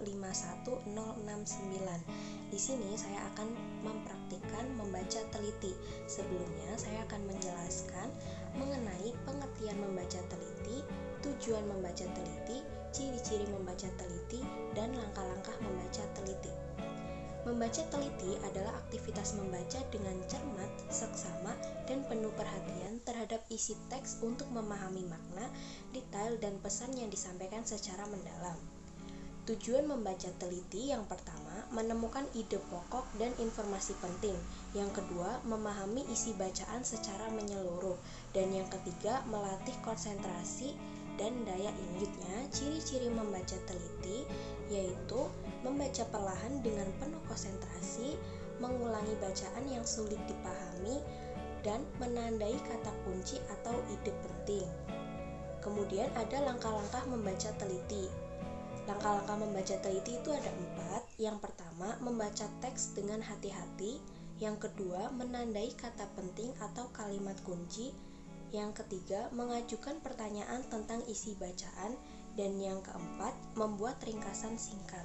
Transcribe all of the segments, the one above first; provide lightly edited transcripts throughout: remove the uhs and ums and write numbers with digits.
51069. Di sini saya akan mempraktikkan membaca teliti. Sebelumnya saya akan menjelaskan mengenai pengertian membaca teliti, tujuan membaca teliti, ciri-ciri membaca teliti, dan langkah-langkah membaca teliti. Membaca teliti adalah aktivitas membaca dengan cermat, seksama, dan penuh perhatian terhadap isi teks untuk memahami makna, detail, dan pesan yang disampaikan secara mendalam. Tujuan membaca teliti yang pertama, menemukan ide pokok dan informasi penting. Yang kedua, memahami isi bacaan secara menyeluruh. Dan yang ketiga, melatih konsentrasi dan daya ingatnya. Ciri-ciri membaca teliti yaitu membaca perlahan dengan penuh konsentrasi, mengulangi bacaan yang sulit dipahami, dan menandai kata kunci atau ide penting. Kemudian ada langkah-langkah membaca teliti. Langkah-langkah membaca teliti itu ada 4. Yang pertama, membaca teks dengan hati-hati. Yang kedua, menandai kata penting atau kalimat kunci. Yang ketiga, mengajukan pertanyaan tentang isi bacaan. Dan yang keempat, membuat ringkasan singkat.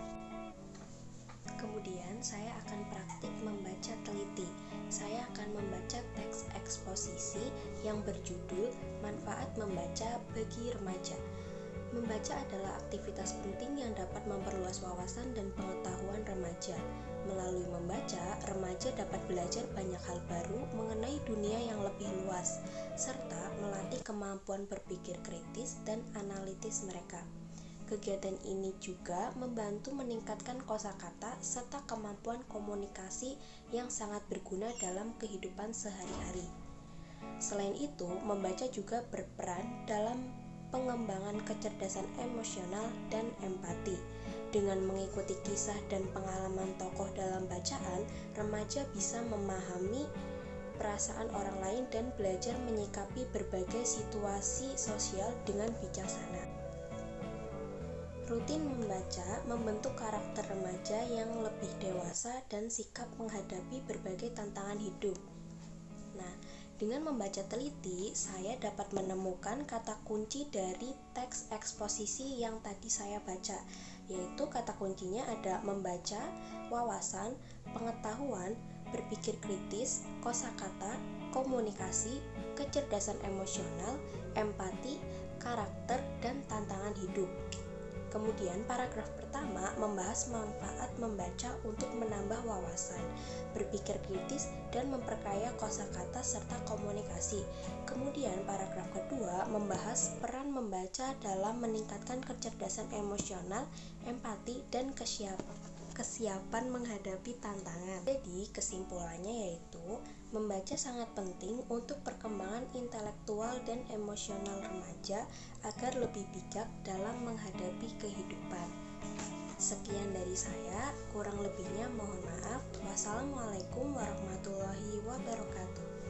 Kemudian saya akan praktik membaca teliti. Saya akan membaca teks eksposisi yang berjudul Manfaat Membaca Bagi Remaja. Membaca adalah aktivitas penting yang dapat memperluas wawasan dan pengetahuan remaja. Melalui membaca, remaja dapat belajar banyak hal baru mengenai dunia yang lebih luas, serta melatih kemampuan berpikir kritis dan analitis mereka. Kegiatan ini juga membantu meningkatkan kosakata serta kemampuan komunikasi yang sangat berguna dalam kehidupan sehari-hari. Selain itu, membaca juga berperan dalam pengembangan kecerdasan emosional dan empati. Dengan mengikuti kisah dan pengalaman tokoh dalam bacaan, remaja bisa memahami perasaan orang lain dan belajar menyikapi berbagai situasi sosial dengan bijaksana. Rutin membaca membentuk karakter remaja yang lebih dewasa dan sikap menghadapi berbagai tantangan hidup. Nah, dengan membaca teliti, saya dapat menemukan kata kunci dari teks eksposisi yang tadi saya baca, yaitu kata kuncinya ada membaca, wawasan, pengetahuan, berpikir kritis, kosakata, komunikasi, kecerdasan emosional, empati, karakter, dan tantangan hidup. Kemudian paragraf pertama membahas manfaat membaca untuk menambah wawasan, berpikir kritis, dan memperkaya kosakata serta komunikasi. Kemudian paragraf kedua membahas peran membaca dalam meningkatkan kecerdasan emosional, empati, dan kesiapan menghadapi tantangan. Jadi kesimpulannya yaitu membaca sangat penting untuk perkembangan intelektual dan emosional remaja agar lebih bijak dalam menghadapi kehidupan. Sekian dari saya, kurang lebihnya mohon maaf. Wassalamualaikum warahmatullahi wabarakatuh.